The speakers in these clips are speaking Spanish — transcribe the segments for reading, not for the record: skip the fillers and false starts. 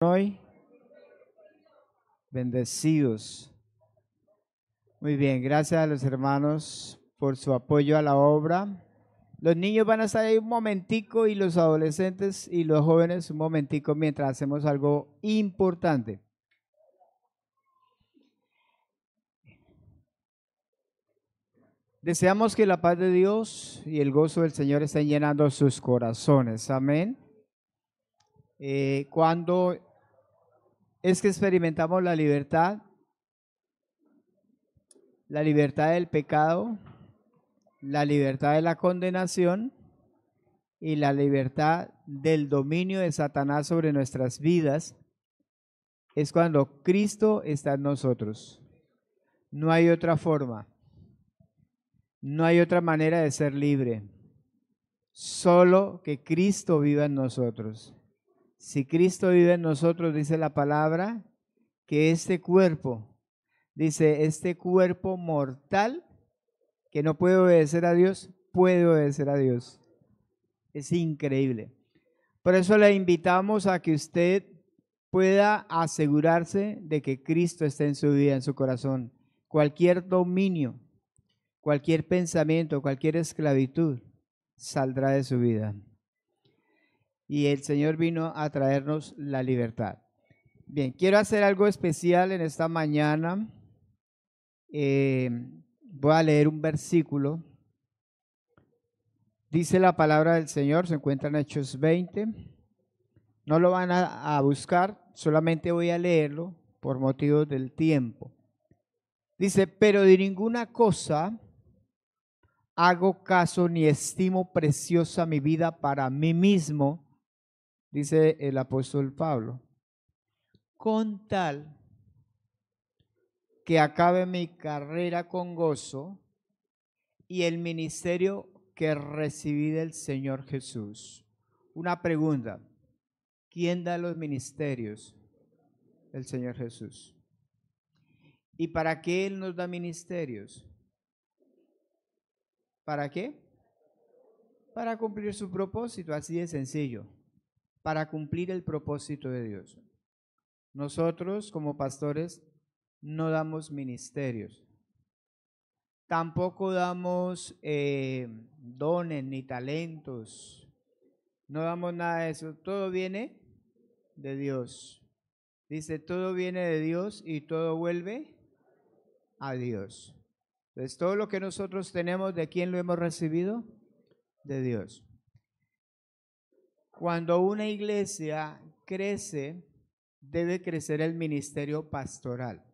hoy? Bendecidos. Muy bien, gracias a los hermanos por su apoyo a la obra. Los niños van a estar ahí un momentico y los adolescentes y los jóvenes un momentico mientras hacemos algo importante. Deseamos que la paz de Dios y el gozo del Señor estén llenando sus corazones. Amén. Cuando es que experimentamos la libertad del pecado, la libertad de la condenación y la libertad del dominio de Satanás sobre nuestras vidas, es cuando Cristo está en nosotros. No hay otra forma, no hay otra manera de ser libre, solo que Cristo viva en nosotros. Si Cristo vive en nosotros, dice la palabra, que este cuerpo mortal que no puede obedecer a Dios, puede obedecer a Dios. Es increíble. Por eso le invitamos a que usted pueda asegurarse de que Cristo esté en su vida, en su corazón. Cualquier dominio, cualquier pensamiento, cualquier esclavitud saldrá de su vida. Y el Señor vino a traernos la libertad. Bien, quiero hacer algo especial en esta mañana. Voy a leer un versículo. Dice la palabra del Señor, se encuentra en Hechos 20. No lo van a buscar, solamente voy a leerlo por motivos del tiempo. Dice, pero de ninguna cosa hago caso ni estimo preciosa mi vida para mí mismo, dice el apóstol Pablo, con tal que acabe mi carrera con gozo y el ministerio que recibí del Señor Jesús. Una pregunta, ¿quién da los ministerios? El Señor Jesús. ¿Y para qué Él nos da ministerios? ¿Para qué? Para cumplir su propósito, así de sencillo. Para cumplir el propósito de Dios. Nosotros como pastores no damos ministerios. Tampoco damos dones ni talentos. No damos nada de eso. Todo viene de Dios. Dice, todo viene de Dios y todo vuelve a Dios. Entonces, todo lo que nosotros tenemos, ¿de quién lo hemos recibido? De Dios. Cuando una iglesia crece, debe crecer el ministerio pastoral.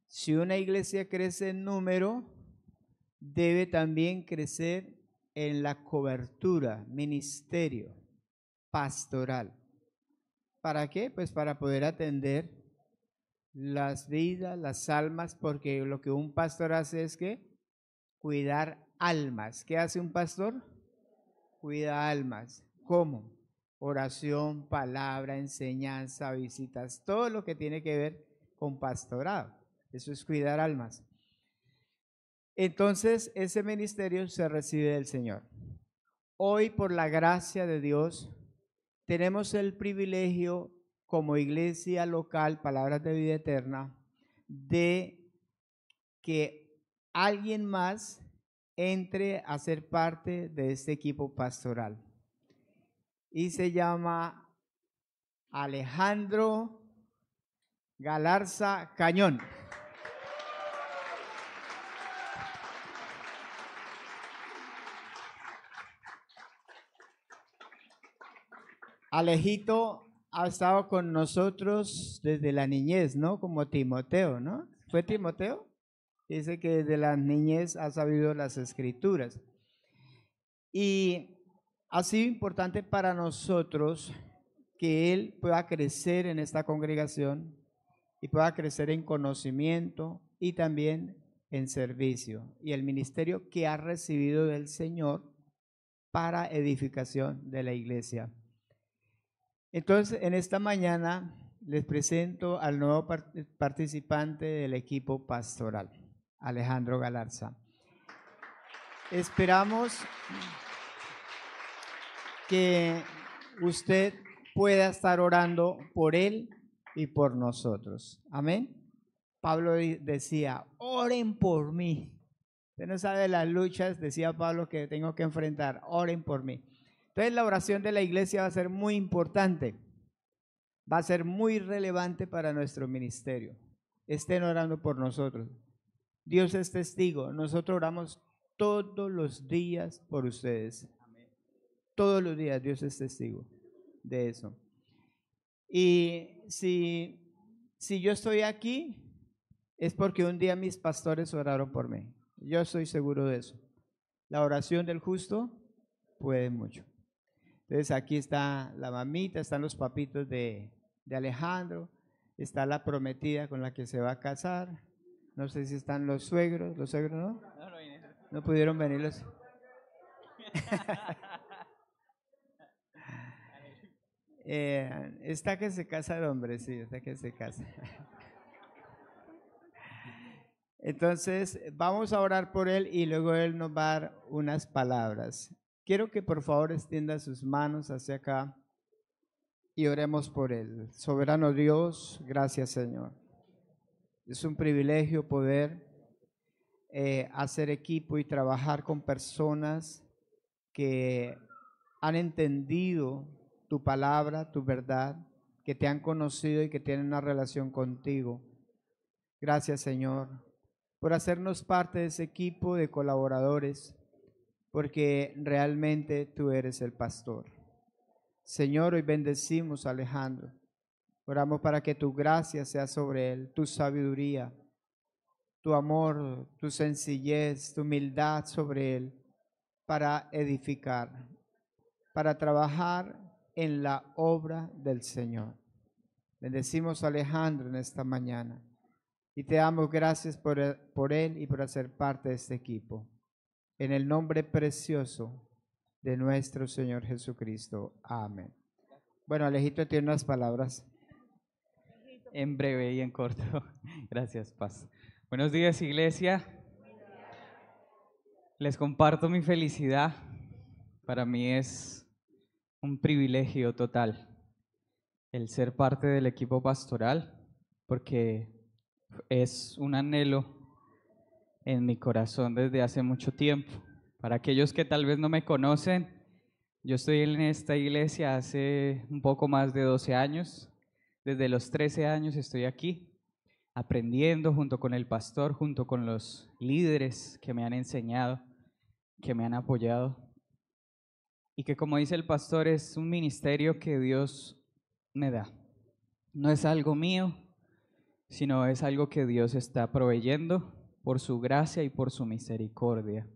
Si una iglesia crece en número, debe también crecer en la cobertura, ministerio pastoral. ¿Para qué? Pues para poder atender las vidas, las almas, porque lo que un pastor hace es que cuidar almas. ¿Qué hace un pastor? Cuida almas. ¿Cómo? Oración, palabra, enseñanza, visitas, todo lo que tiene que ver con pastorado. Eso es cuidar almas. Entonces, ese ministerio se recibe del Señor. Hoy, por la gracia de Dios, tenemos el privilegio como iglesia local, Palabras de Vida Eterna, de que alguien más entre a ser parte de este equipo pastoral. Y se llama Alejandro Galarza Cañón. Alejito ha estado con nosotros desde la niñez, ¿no? Como Timoteo, ¿no? ¿Fue Timoteo? Dice que desde la niñez ha sabido las escrituras. Y ha sido importante para nosotros que él pueda crecer en esta congregación y pueda crecer en conocimiento y también en servicio y el ministerio que ha recibido del Señor para edificación de la iglesia. Entonces, en esta mañana les presento al nuevo participante del equipo pastoral, Alejandro Galarza. Esperamos que usted pueda estar orando por él y por nosotros. Amén. Pablo decía, oren por mí. Usted no sabe las luchas, decía Pablo, que tengo que enfrentar. Oren por mí. Entonces la oración de la iglesia va a ser muy importante. Va a ser muy relevante para nuestro ministerio. Estén orando por nosotros. Dios es testigo. Nosotros oramos todos los días por ustedes. Todos los días Dios es testigo de eso. Y si yo estoy aquí, es porque un día mis pastores oraron por mí. Yo estoy seguro de eso. La oración del justo puede mucho. Entonces aquí está la mamita, están los papitos de Alejandro, está la prometida con la que se va a casar. No sé si están los suegros no. No pudieron venir los. Está que se casa el hombre, sí, está que se casa. Entonces, vamos a orar por él y luego él nos va a dar unas palabras. Quiero que por favor extienda sus manos hacia acá y oremos por él. Soberano Dios, gracias Señor. Es un privilegio poder hacer equipo y trabajar con personas que han entendido tu palabra, tu verdad, que te han conocido y que tienen una relación contigo. Gracias, Señor, por hacernos parte de ese equipo de colaboradores, porque realmente tú eres el pastor. Señor, hoy bendecimos a Alejandro. Oramos para que tu gracia sea sobre él, tu sabiduría, tu amor, tu sencillez, tu humildad sobre él, para edificar, para trabajar en la obra del Señor. Bendecimos a Alejandro en esta mañana y te damos gracias por él y por hacer parte de este equipo. En el nombre precioso de nuestro Señor Jesucristo. Amén. Bueno, Alejito tiene unas palabras. En breve y en corto. Gracias, Paz. Buenos días, iglesia. Les comparto mi felicidad. Para mí es un privilegio total el ser parte del equipo pastoral, porque es un anhelo en mi corazón desde hace mucho tiempo. Para aquellos que tal vez no me conocen, yo estoy en esta iglesia hace un poco más de 12 años. Desde los 13 años estoy aquí, aprendiendo junto con el pastor, junto con los líderes que me han enseñado, que me han apoyado. Y que, como dice el pastor, es un ministerio que Dios me da. No es algo mío, sino es algo que Dios está proveyendo por su gracia y por su misericordia.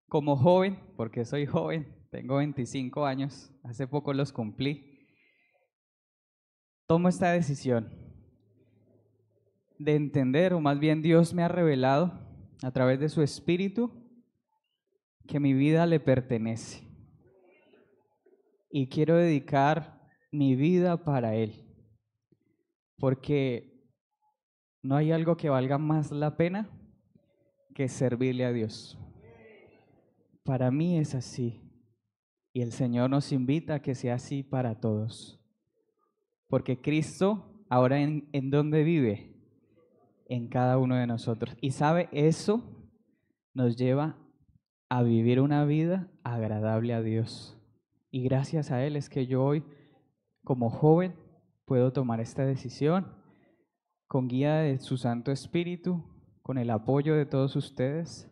Como joven, porque soy joven, tengo 25 años, hace poco los cumplí, tomo esta decisión de entender, o más bien Dios me ha revelado a través de su Espíritu, que mi vida le pertenece. Y quiero dedicar mi vida para Él, porque no hay algo que valga más la pena que servirle a Dios. Para mí es así, y el Señor nos invita a que sea así para todos, porque Cristo ahora en dónde vive, en cada uno de nosotros, y sabe, eso nos lleva a vivir una vida agradable a Dios, y gracias a Él es que yo hoy, como joven, puedo tomar esta decisión con guía de su Santo Espíritu, con el apoyo de todos ustedes.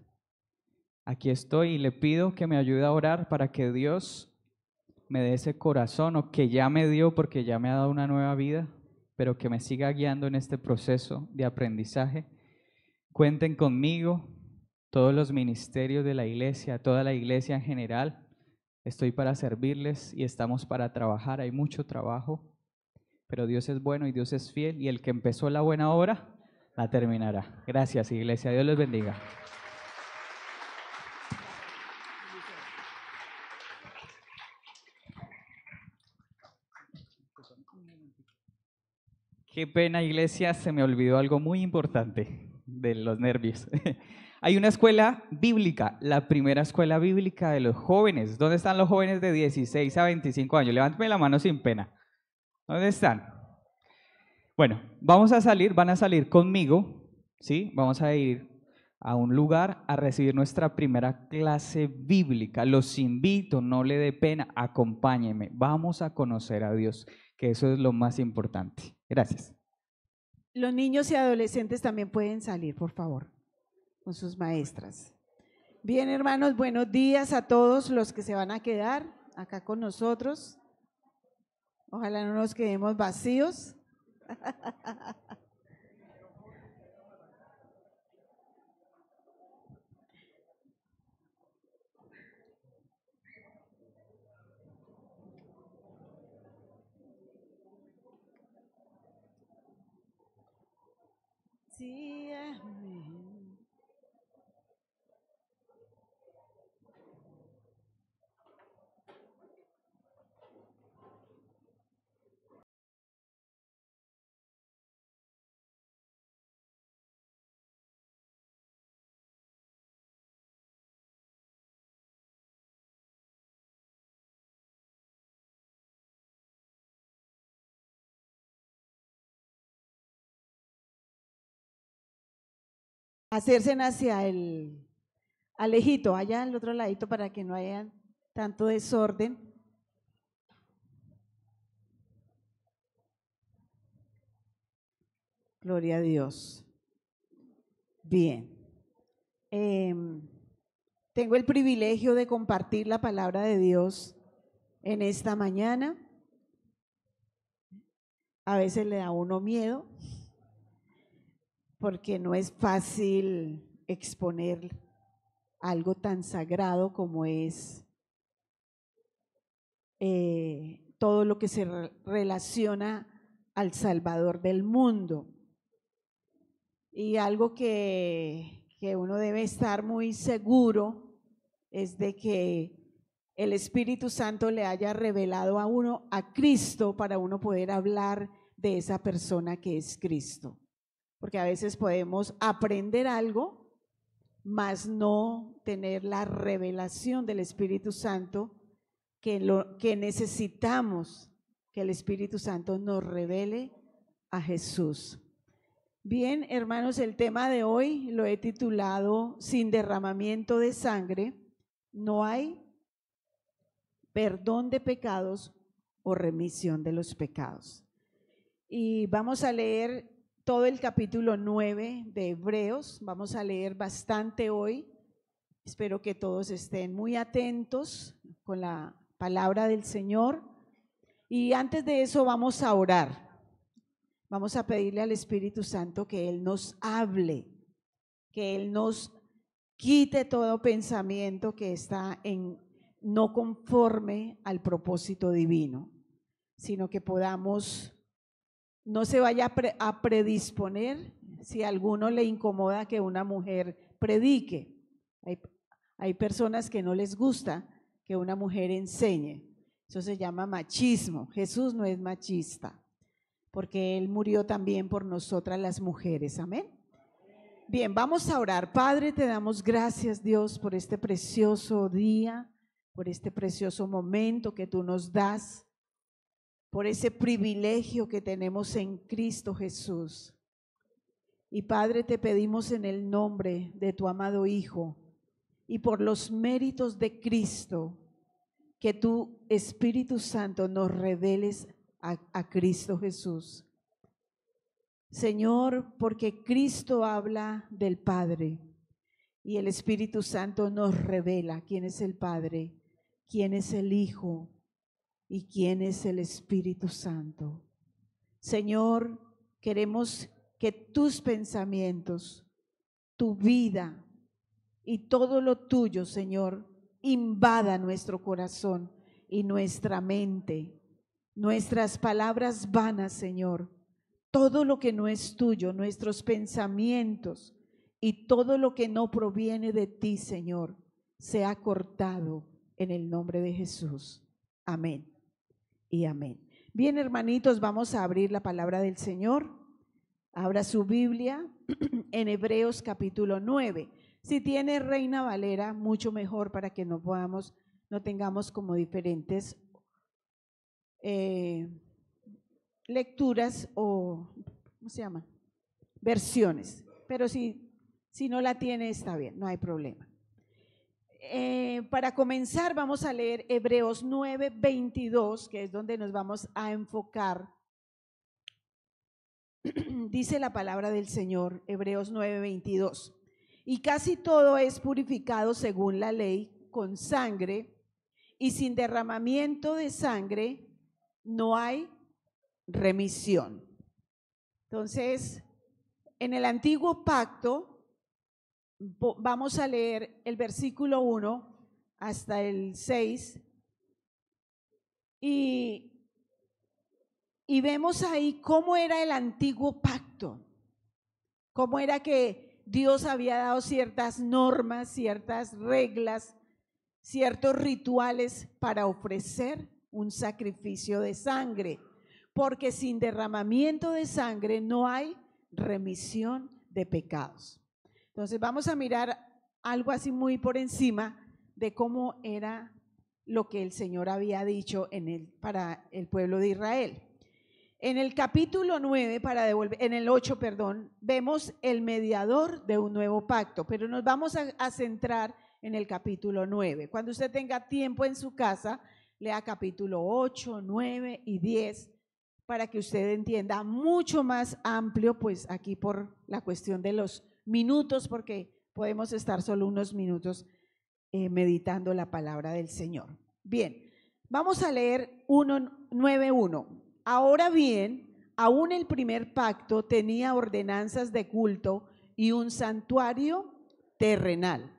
Aquí estoy y le pido que me ayude a orar para que Dios me dé ese corazón, o que ya me dio porque ya me ha dado una nueva vida, pero que me siga guiando en este proceso de aprendizaje. Cuenten conmigo, todos los ministerios de la iglesia, toda la iglesia en general. Estoy para servirles y estamos para trabajar. Hay mucho trabajo, pero Dios es bueno y Dios es fiel, y el que empezó la buena obra la terminará. Gracias, iglesia. Dios les bendiga. Qué pena, iglesia, se me olvidó algo muy importante de los nervios. Hay una escuela bíblica, la primera escuela bíblica de los jóvenes. ¿Dónde están los jóvenes de 16 a 25 años? Levántame la mano sin pena. ¿Dónde están? Bueno, van a salir conmigo, ¿sí? Vamos a ir a un lugar a recibir nuestra primera clase bíblica. Los invito, no le dé pena, acompáñenme. Vamos a conocer a Dios, que eso es lo más importante. Gracias. Los niños y adolescentes también pueden salir, por favor, con sus maestras. Bien, hermanos, buenos días a todos los que se van a quedar acá con nosotros. Ojalá no nos quedemos vacíos. Sí, amén. Hacerse hacia el alejito, allá al otro ladito para que no haya tanto desorden. Gloria a Dios. Bien. Tengo el privilegio de compartir la palabra de Dios en esta mañana. A veces le da a uno miedo porque no es fácil exponer algo tan sagrado como es todo lo que se relaciona al Salvador del mundo. Y algo que uno debe estar muy seguro es de que el Espíritu Santo le haya revelado a uno a Cristo para uno poder hablar de esa persona que es Cristo. Porque a veces podemos aprender algo, mas no tener la revelación del Espíritu Santo que necesitamos que el Espíritu Santo nos revele a Jesús. Bien, hermanos, el tema de hoy lo he titulado Sin derramamiento de sangre no hay perdón de pecados o remisión de los pecados. Y vamos a leer todo el capítulo 9 de Hebreos, vamos a leer bastante hoy. Espero que todos estén muy atentos con la palabra del Señor. Y antes de eso vamos a orar. Vamos a pedirle al Espíritu Santo que Él nos hable, que Él nos quite todo pensamiento que está no conforme al propósito divino, sino que podamos, no se vaya a predisponer si a alguno le incomoda que una mujer predique. Hay personas que no les gusta que una mujer enseñe. Eso se llama machismo. Jesús no es machista, porque Él murió también por nosotras las mujeres. Amén. Bien, vamos a orar. Padre, te damos gracias, Dios, por este precioso día, por este precioso momento que tú nos das, por ese privilegio que tenemos en Cristo Jesús. Y Padre, te pedimos en el nombre de tu amado Hijo y por los méritos de Cristo, que tu Espíritu Santo nos reveles a Cristo Jesús. Señor, porque Cristo habla del Padre y el Espíritu Santo nos revela quién es el Padre, quién es el Hijo y quién es el Espíritu Santo. Señor, queremos que tus pensamientos, tu vida y todo lo tuyo, Señor, invada nuestro corazón y nuestra mente. Nuestras palabras vanas, Señor, todo lo que no es tuyo, nuestros pensamientos y todo lo que no proviene de ti, Señor, sea cortado en el nombre de Jesús. Amén y amén. Bien, hermanitos, vamos a abrir la palabra del Señor. Abra su Biblia en Hebreos capítulo 9. Si tiene Reina Valera, mucho mejor para que no tengamos como diferentes lecturas o, ¿cómo se llama? Versiones. Pero si no la tiene, está bien, no hay problema. Para comenzar, vamos a leer Hebreos 9:22, que es donde nos vamos a enfocar. Dice la palabra del Señor, Hebreos 9:22. Y casi todo es purificado según la ley con sangre, y sin derramamiento de sangre no hay remisión. Entonces, en el antiguo pacto, vamos a leer el versículo 1 hasta el 6 y vemos ahí cómo era el antiguo pacto, cómo era que Dios había dado ciertas normas, ciertas reglas, ciertos rituales para ofrecer un sacrificio de sangre, porque sin derramamiento de sangre no hay remisión de pecados. Entonces vamos a mirar algo así muy por encima de cómo era lo que el Señor había dicho para el pueblo de Israel. En el capítulo 9, en el 8, vemos el mediador de un nuevo pacto, pero nos vamos a centrar en el capítulo 9. Cuando usted tenga tiempo en su casa, lea capítulo 8, 9 y 10 para que usted entienda mucho más amplio, pues aquí por la cuestión de los minutos, porque podemos estar solo unos minutos meditando la palabra del Señor. Bien, vamos a leer 9:1. Ahora bien, aún el primer pacto tenía ordenanzas de culto y un santuario terrenal,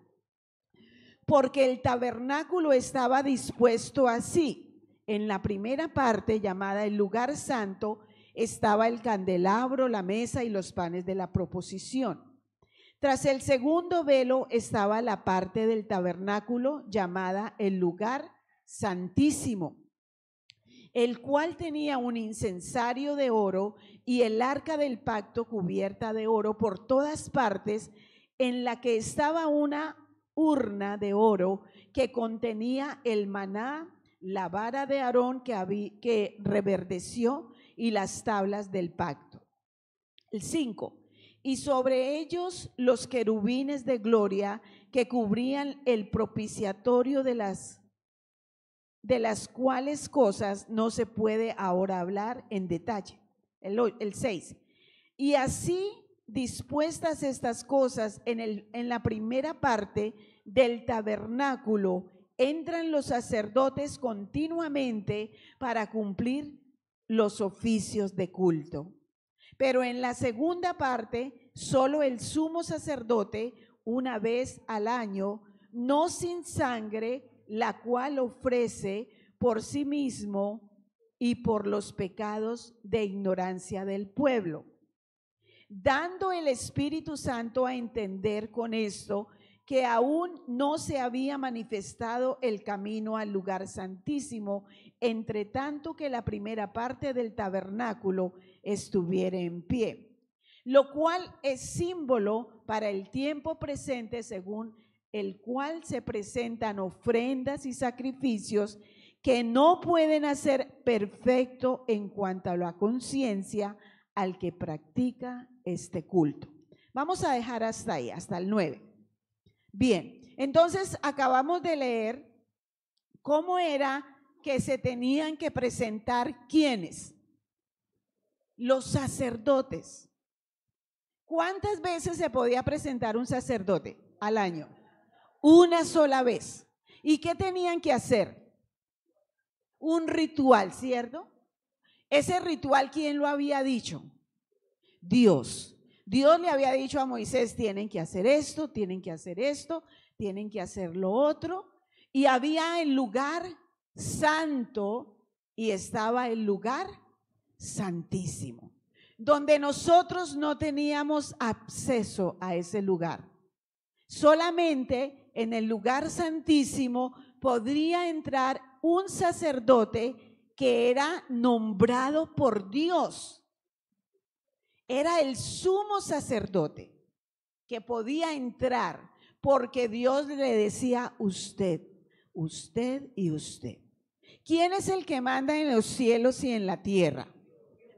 porque el tabernáculo estaba dispuesto así. En la primera parte, llamada el lugar santo, estaba el candelabro, la mesa y los panes de la proposición. Tras el segundo velo estaba la parte del tabernáculo llamada el lugar santísimo, el cual tenía un incensario de oro y el arca del pacto cubierta de oro por todas partes, en la que estaba una urna de oro que contenía el maná, la vara de Aarón que reverdeció y las tablas del pacto. El 5. Y sobre ellos los querubines de gloria que cubrían el propiciatorio, de las cuales cosas no se puede ahora hablar en detalle. El 6. Y así dispuestas estas cosas en la primera parte del tabernáculo, entran los sacerdotes continuamente para cumplir los oficios de culto. Pero en la segunda parte, solo el sumo sacerdote, una vez al año, no sin sangre, la cual ofrece por sí mismo y por los pecados de ignorancia del pueblo, dando el Espíritu Santo a entender con esto que aún no se había manifestado el camino al lugar santísimo, entre tanto que la primera parte del tabernáculo estuviera en pie, lo cual es símbolo para el tiempo presente, según el cual se presentan ofrendas y sacrificios que no pueden hacer perfecto en cuanto a la conciencia al que practica este culto. Vamos a dejar hasta ahí, hasta el 9. Bien, entonces acabamos de leer cómo era que se tenían que presentar ¿quiénes? Los sacerdotes. ¿Cuántas veces se podía presentar un sacerdote al año? Una sola vez. ¿Y qué tenían que hacer? Un ritual, ¿cierto? Ese ritual, ¿quién lo había dicho? Dios. Dios le había dicho a Moisés, tienen que hacer esto, tienen que hacer esto, tienen que hacer lo otro. Y había el lugar santo y estaba el lugar santísimo, donde nosotros no teníamos acceso a ese lugar. Solamente en el lugar santísimo podría entrar un sacerdote que era nombrado por Dios. Era el sumo sacerdote que podía entrar, porque Dios le decía usted, usted y usted. ¿Quién es el que manda en los cielos y en la tierra?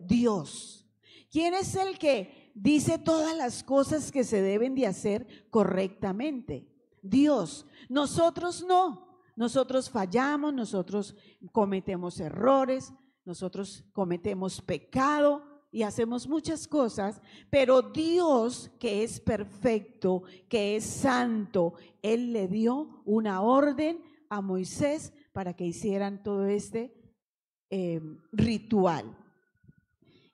Dios. ¿Quién es el que dice todas las cosas que se deben de hacer correctamente? Dios. Nosotros no. Nosotros fallamos, nosotros cometemos errores, nosotros cometemos pecado y hacemos muchas cosas, pero Dios, que es perfecto, que es santo, Él le dio una orden a Moisés para que hicieran todo este ritual.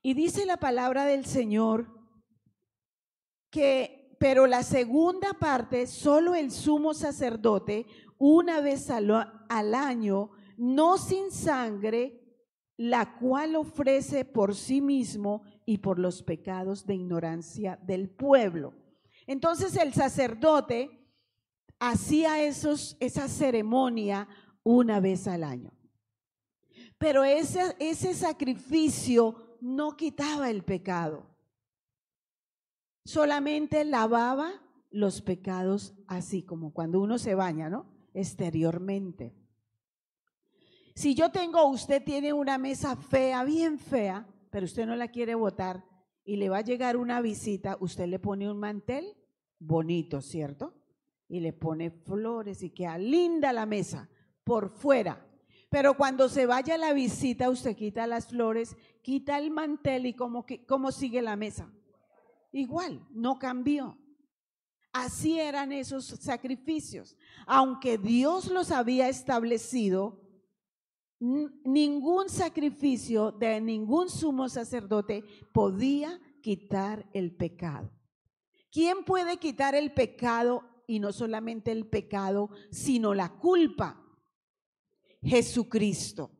Y dice la palabra del Señor que, pero la segunda parte, solo el sumo sacerdote, una vez al año, no sin sangre, la cual ofrece por sí mismo y por los pecados de ignorancia del pueblo. Entonces el sacerdote hacía esa ceremonia una vez al año. Pero ese sacrificio no quitaba el pecado. Solamente lavaba los pecados, así como cuando uno se baña, ¿no? Exteriormente. Si usted tiene una mesa fea, bien fea, pero usted no la quiere botar y le va a llegar una visita, usted le pone un mantel bonito, ¿cierto? Y le pone flores y queda linda la mesa por fuera. Pero cuando se vaya la visita, usted quita las flores, quita el mantel y ¿cómo sigue la mesa? Igual, no cambió. Así eran esos sacrificios. Aunque Dios los había establecido, ningún sacrificio de ningún sumo sacerdote podía quitar el pecado. ¿Quién puede quitar el pecado? Y no solamente el pecado, sino la culpa. Jesucristo.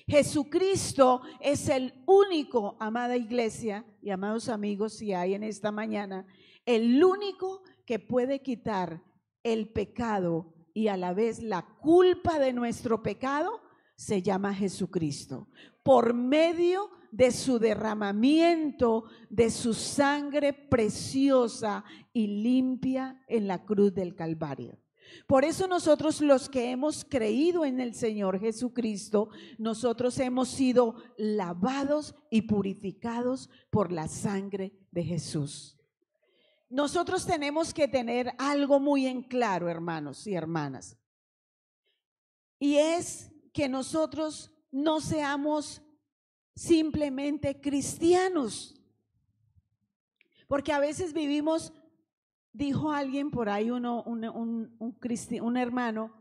Jesucristo es el único, amada iglesia y amados amigos, si hay en esta mañana, el único que puede quitar el pecado y a la vez la culpa de nuestro pecado. Se llama Jesucristo, por medio de su derramamiento de su sangre preciosa y limpia en la cruz del Calvario. Por eso nosotros, los que hemos creído en el Señor Jesucristo, nosotros hemos sido lavados y purificados por la sangre de Jesús. Nosotros tenemos que tener algo muy en claro, hermanos y hermanas, y es que nosotros no seamos simplemente cristianos, porque a veces vivimos, dijo alguien por ahí, un hermano,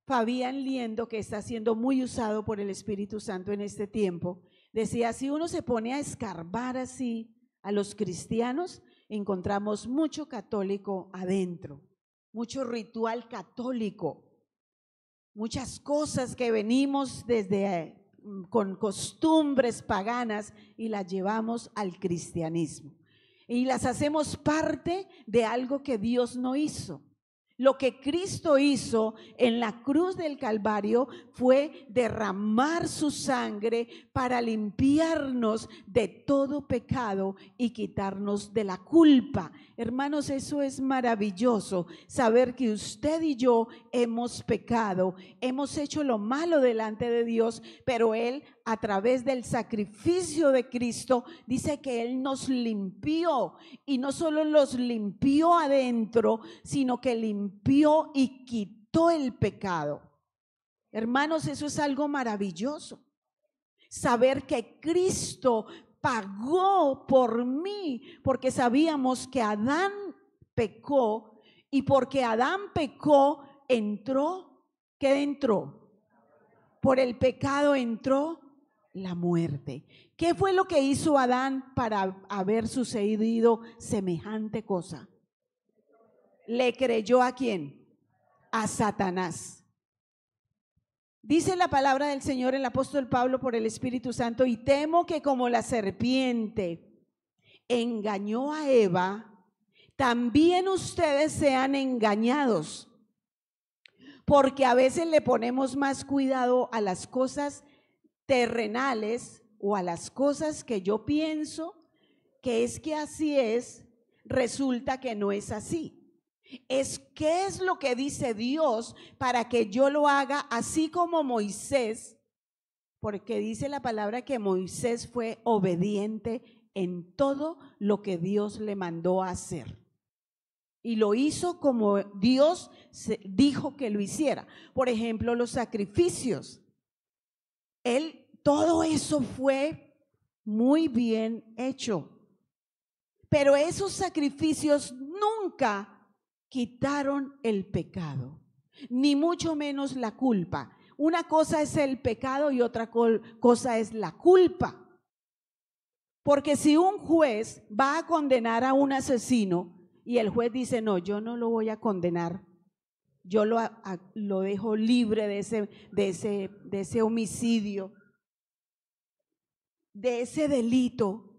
Fabián Liendo, que está siendo muy usado por el Espíritu Santo en este tiempo, decía, si uno se pone a escarbar así a los cristianos, encontramos mucho católico adentro, mucho ritual católico, muchas cosas que venimos con costumbres paganas y las llevamos al cristianismo y las hacemos parte de algo que Dios no hizo. Lo que Cristo hizo en la cruz del Calvario fue derramar su sangre para limpiarnos de todo pecado y quitarnos de la culpa. Hermanos, eso es maravilloso, saber que usted y yo hemos pecado, hemos hecho lo malo delante de Dios, pero Él, a través del sacrificio de Cristo, dice que Él nos limpió, y no solo los limpió adentro, sino que limpió y quitó el pecado. Hermanos, eso es algo maravilloso, saber que Cristo pagó por mí, porque sabíamos que Adán pecó, y porque Adán pecó, ¿qué entró? Por el pecado entró la muerte. ¿Qué fue lo que hizo Adán para haber sucedido semejante cosa? ¿Le creyó a quién? A Satanás. Dice la palabra del Señor, el apóstol Pablo, por el Espíritu Santo, y temo que como la serpiente engañó a Eva, también ustedes sean engañados, porque a veces le ponemos más cuidado a las cosas terrenales o a las cosas que yo pienso que es que así es, resulta que no es así. Es qué es lo que dice Dios para que yo lo haga así como Moisés, porque dice la palabra que Moisés fue obediente en todo lo que Dios le mandó a hacer. Y lo hizo como Dios dijo que lo hiciera. Por ejemplo, los sacrificios. Todo eso fue muy bien hecho. Pero esos sacrificios nunca quitaron el pecado, ni mucho menos la culpa. Una cosa es el pecado y otra cosa es la culpa. Porque si un juez va a condenar a un asesino y el juez dice, no, yo no lo voy a condenar, yo lo dejo libre de ese homicidio, de ese delito,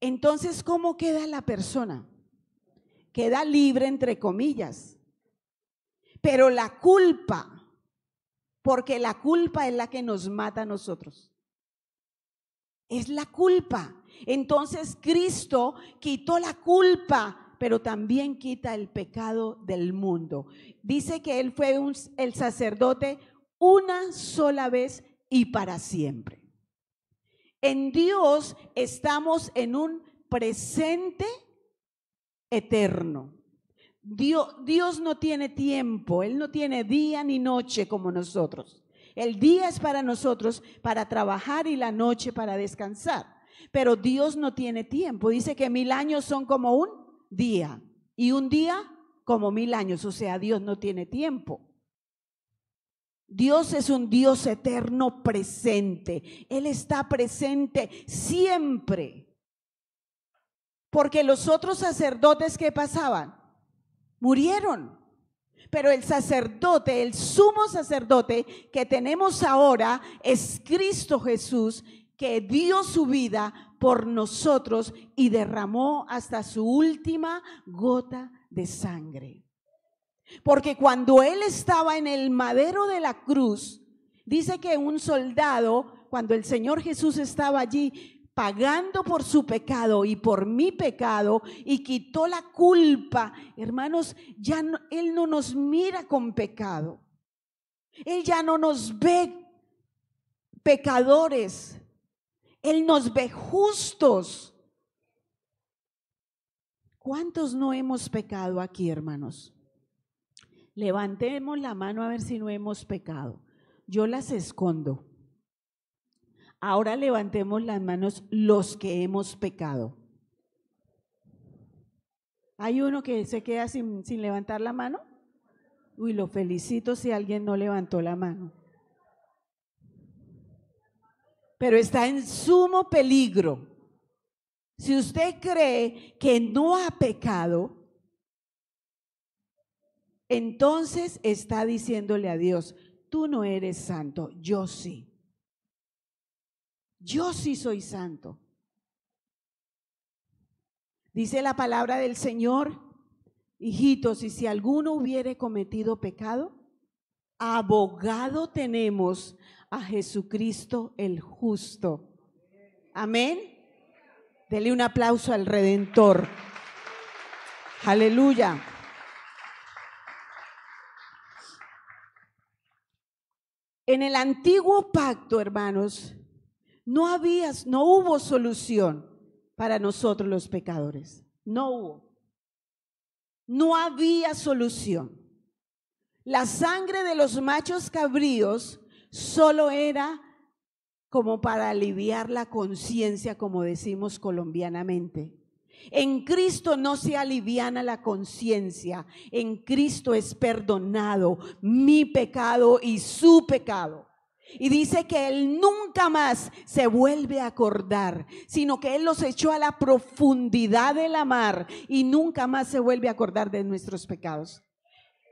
entonces, ¿cómo queda la persona? Queda libre, entre comillas. Pero la culpa, porque la culpa es la que nos mata a nosotros. Es la culpa. Entonces Cristo quitó la culpa, pero también quita el pecado del mundo. Dice que Él fue el sacerdote una sola vez y para siempre. En Dios estamos en un presente eterno. Dios no tiene tiempo, Él no tiene día ni noche como nosotros. El día es para nosotros para trabajar y la noche para descansar. Pero Dios no tiene tiempo. Dice que 1000 años son como un día y un día como 1000 años. O sea, Dios no tiene tiempo. Dios es un Dios eterno presente. Él está presente siempre. Porque los otros sacerdotes que pasaban, murieron. Pero el sacerdote, el sumo sacerdote que tenemos ahora es Cristo Jesús, que dio su vida por nosotros y derramó hasta su última gota de sangre. Porque cuando Él estaba en el madero de la cruz, dice que un soldado, cuando el Señor Jesús estaba allí pagando por su pecado y por mi pecado y quitó la culpa, hermanos, ya no, Él no nos mira con pecado. Él ya no nos ve pecadores. Él nos ve justos. ¿Cuántos no hemos pecado aquí, hermanos? Levantemos la mano a ver si no hemos pecado. Yo las escondo. Ahora levantemos las manos los que hemos pecado. ¿Hay uno que se queda sin levantar la mano? Uy, lo felicito si alguien no levantó la mano. Pero está en sumo peligro. Si usted cree que no ha pecado, entonces está diciéndole a Dios, tú no eres santo, yo sí. Yo sí soy santo. Dice la palabra del Señor, hijitos, y si alguno hubiere cometido pecado, abogado tenemos a Jesucristo el justo. Amén. Dele un aplauso al Redentor. Aleluya. En el antiguo pacto, hermanos, no hubo solución para nosotros los pecadores. No hubo. No había solución. La sangre de los machos cabríos solo era como para aliviar la conciencia, como decimos colombianamente. En Cristo no se aliviana la conciencia, en Cristo es perdonado mi pecado y su pecado. Y dice que Él nunca más se vuelve a acordar, sino que Él los echó a la profundidad de la mar y nunca más se vuelve a acordar de nuestros pecados.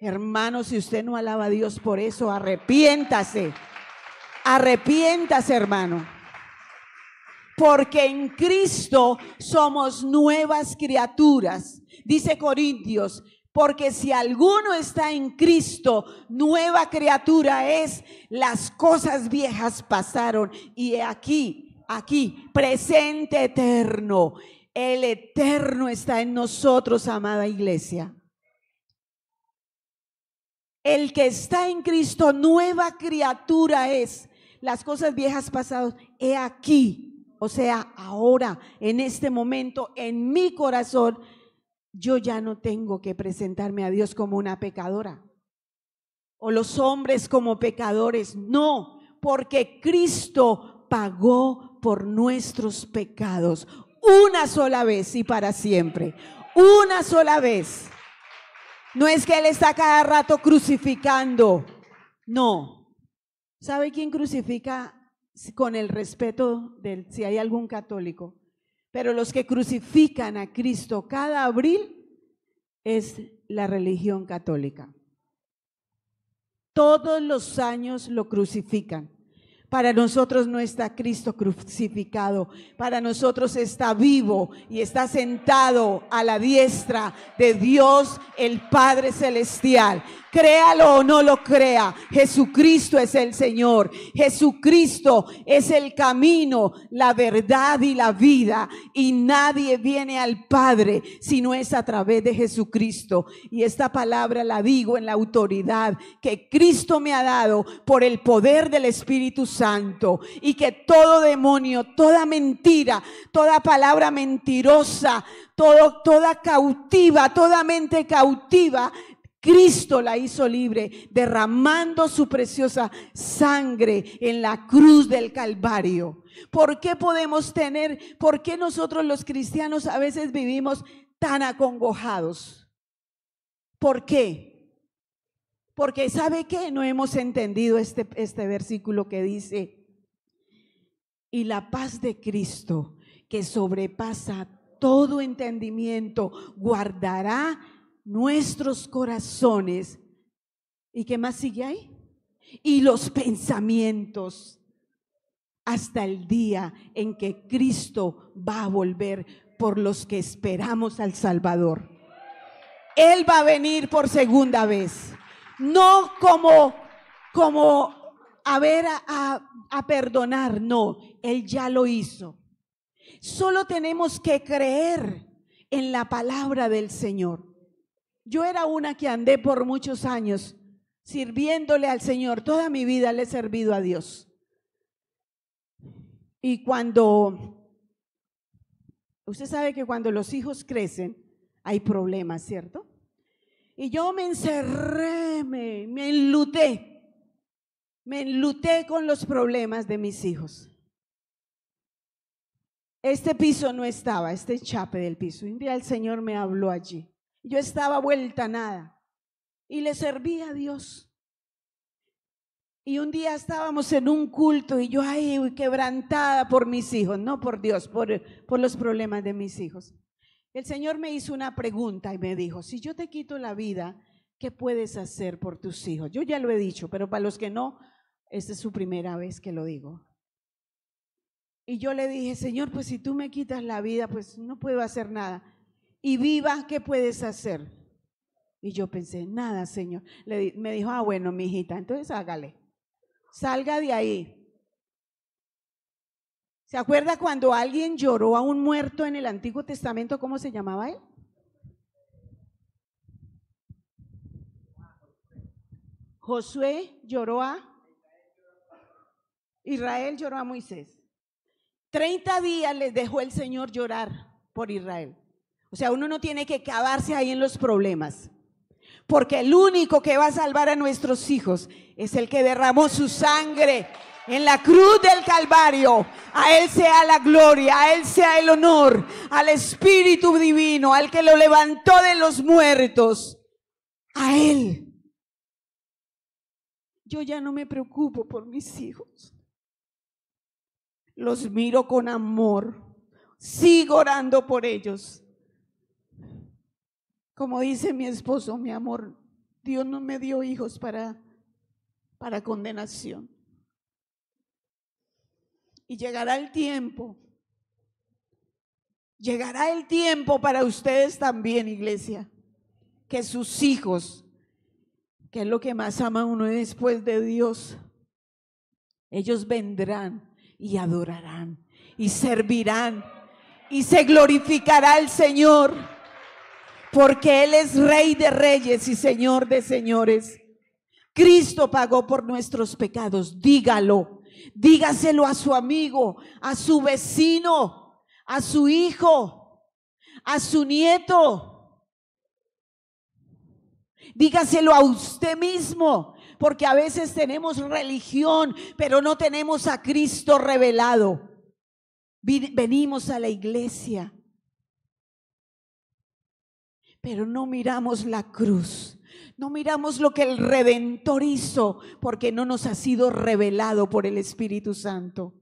Hermano, si usted no alaba a Dios por eso, arrepiéntase. Arrepiéntase, hermano. Porque en Cristo somos nuevas criaturas. Dice Corintios, porque si alguno está en Cristo, nueva criatura es, las cosas viejas pasaron y aquí, presente eterno. El eterno está en nosotros, amada iglesia. El que está en Cristo, nueva criatura es. Las cosas viejas pasadas, he aquí, o sea, ahora, en este momento, en mi corazón, yo ya no tengo que presentarme a Dios como una pecadora o los hombres como pecadores, no, porque Cristo pagó por nuestros pecados una sola vez y para siempre, una sola vez. No es que Él está cada rato crucificando, no. ¿Sabe quién crucifica con el respeto de si hay algún católico? Pero los que crucifican a Cristo cada abril es la religión católica. Todos los años lo crucifican. Para nosotros no está Cristo crucificado, para nosotros está vivo y está sentado a la diestra de Dios el Padre Celestial. Créalo o no lo crea, Jesucristo es el Señor. Jesucristo es el camino, la verdad y la vida. Y nadie viene al Padre si no es a través de Jesucristo. Y esta palabra la digo en la autoridad que Cristo me ha dado por el poder del Espíritu Santo. Y que todo demonio, toda mentira, toda palabra mentirosa, toda cautiva, toda mente cautiva, Cristo la hizo libre, derramando su preciosa sangre en la cruz del Calvario. ¿Por qué por qué nosotros los cristianos a veces vivimos tan acongojados? ¿Por qué? Porque ¿sabe qué? No hemos entendido este versículo que dice: y la paz de Cristo, que sobrepasa todo entendimiento, guardará nuestros corazones. ¿Y qué más sigue ahí? Y los pensamientos, hasta el día en que Cristo va a volver por los que esperamos al Salvador. Él va a venir por segunda vez, no como a perdonar, no, Él ya lo hizo. Solo tenemos que creer en la palabra del Señor. Yo era una que andé por muchos años sirviéndole al Señor. Toda mi vida le he servido a Dios. Y usted sabe que cuando los hijos crecen hay problemas, ¿cierto? Y yo me encerré, me enluté con los problemas de mis hijos. Este piso no estaba, este chape del piso. Un día el Señor me habló allí. Yo estaba vuelta a nada y le serví a Dios. Y un día estábamos en un culto y yo ahí quebrantada por mis hijos, no por Dios, por los problemas de mis hijos. El Señor me hizo una pregunta y me dijo: si yo te quito la vida, ¿qué puedes hacer por tus hijos? Yo ya lo he dicho, pero para los que no, esta es su primera vez que lo digo. Y yo le dije: Señor, pues si tú me quitas la vida, pues no puedo hacer nada. Y viva, ¿qué puedes hacer? Y yo pensé: nada, Señor. Me dijo: bueno, mijita, entonces hágale. Salga de ahí. ¿Se acuerda cuando alguien lloró a un muerto en el Antiguo Testamento? ¿Cómo se llamaba él? Josué lloró a Israel, lloró a Moisés. 30 días les dejó el Señor llorar por Israel. O sea, uno no tiene que acabarse ahí en los problemas, porque el único que va a salvar a nuestros hijos es el que derramó su sangre en la cruz del Calvario. A Él sea la gloria, a Él sea el honor, al Espíritu Divino, al que lo levantó de los muertos, a Él. Yo ya no me preocupo por mis hijos. Los miro con amor, sigo orando por ellos. Como dice mi esposo: mi amor, Dios no me dio hijos para condenación. Y llegará el tiempo para ustedes también, iglesia, que sus hijos, que es lo que más ama uno después de Dios, ellos vendrán y adorarán y servirán y se glorificará el Señor, porque Él es Rey de reyes y Señor de señores. Cristo pagó por nuestros pecados. Dígalo, dígaselo a su amigo, a su vecino, a su hijo, a su nieto. Dígaselo a usted mismo, porque a veces tenemos religión, pero no tenemos a Cristo revelado. Venimos a la iglesia, pero no miramos la cruz, no miramos lo que el Redentor hizo, porque no nos ha sido revelado por el Espíritu Santo.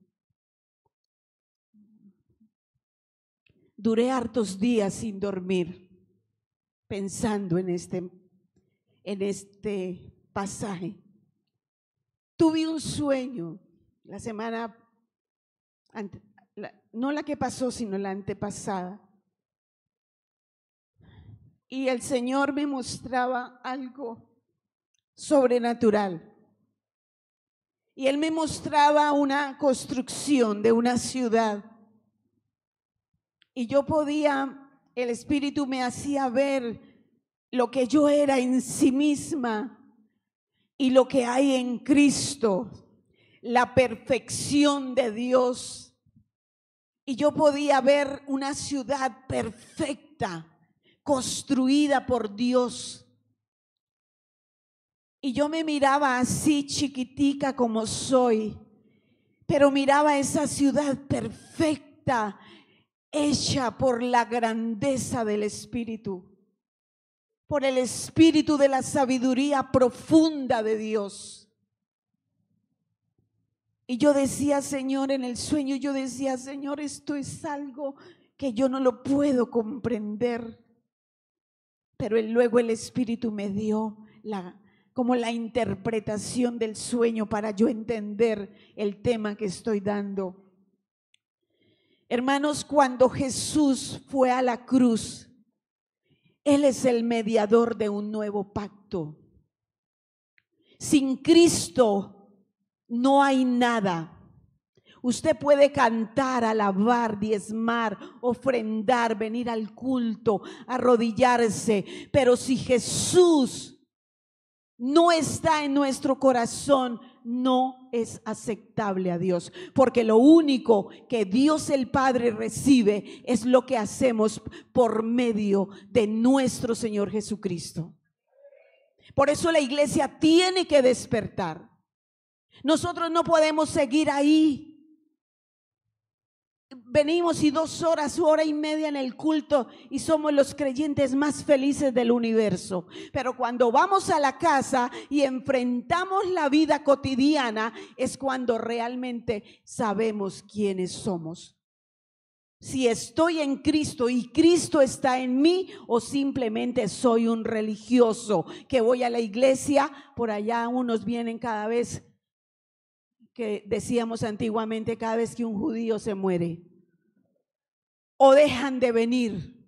Duré hartos días sin dormir, pensando en este pasaje. Tuve un sueño la semana no la que pasó, sino la antepasada. Y el Señor me mostraba algo sobrenatural. Y Él me mostraba una construcción de una ciudad. Y yo podía, el Espíritu me hacía ver lo que yo era en sí misma y lo que hay en Cristo, la perfección de Dios. Y yo podía ver una ciudad perfecta, construida por Dios. Y yo me miraba así chiquitica como soy, pero miraba esa ciudad perfecta, hecha por la grandeza del Espíritu, por el Espíritu de la sabiduría profunda de Dios. Y yo decía, Señor, en el sueño yo decía, Señor, esto es algo que yo no lo puedo comprender. Pero luego el Espíritu me dio como la interpretación del sueño para yo entender el tema que estoy dando. Hermanos, cuando Jesús fue a la cruz, Él es el mediador de un nuevo pacto. Sin Cristo no hay nada. Usted puede cantar, alabar, diezmar, ofrendar, venir al culto, arrodillarse, pero si Jesús no está en nuestro corazón, no es aceptable a Dios, porque lo único que Dios el Padre recibe es lo que hacemos por medio de nuestro Señor Jesucristo. Por eso la iglesia tiene que despertar. Nosotros no podemos seguir ahí. Venimos y 2 horas, hora y media en el culto y somos los creyentes más felices del universo. Pero cuando vamos a la casa y enfrentamos la vida cotidiana es cuando realmente sabemos quiénes somos. Si estoy en Cristo y Cristo está en mí, o simplemente soy un religioso que voy a la iglesia. Por allá unos vienen cada vez, que decíamos antiguamente, cada vez que un judío se muere, o dejan de venir.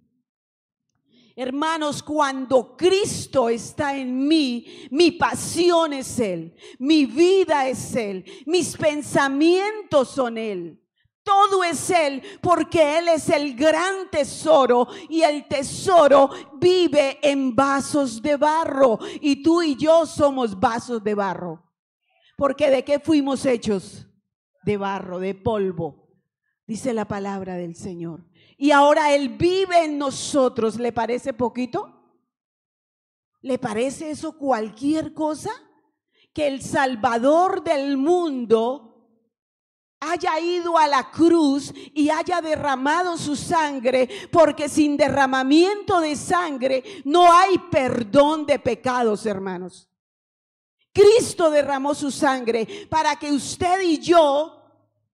Hermanos, cuando Cristo está en mí, mi pasión es Él, mi vida es Él, mis pensamientos son Él, todo es Él, porque Él es el gran tesoro y el tesoro vive en vasos de barro y tú y yo somos vasos de barro. Porque ¿de qué fuimos hechos? De barro, de polvo, dice la palabra del Señor. Y ahora Él vive en nosotros. ¿Le parece poquito? ¿Le parece eso cualquier cosa? Que el Salvador del mundo haya ido a la cruz y haya derramado su sangre, porque sin derramamiento de sangre no hay perdón de pecados, hermanos. Cristo derramó su sangre para que usted y yo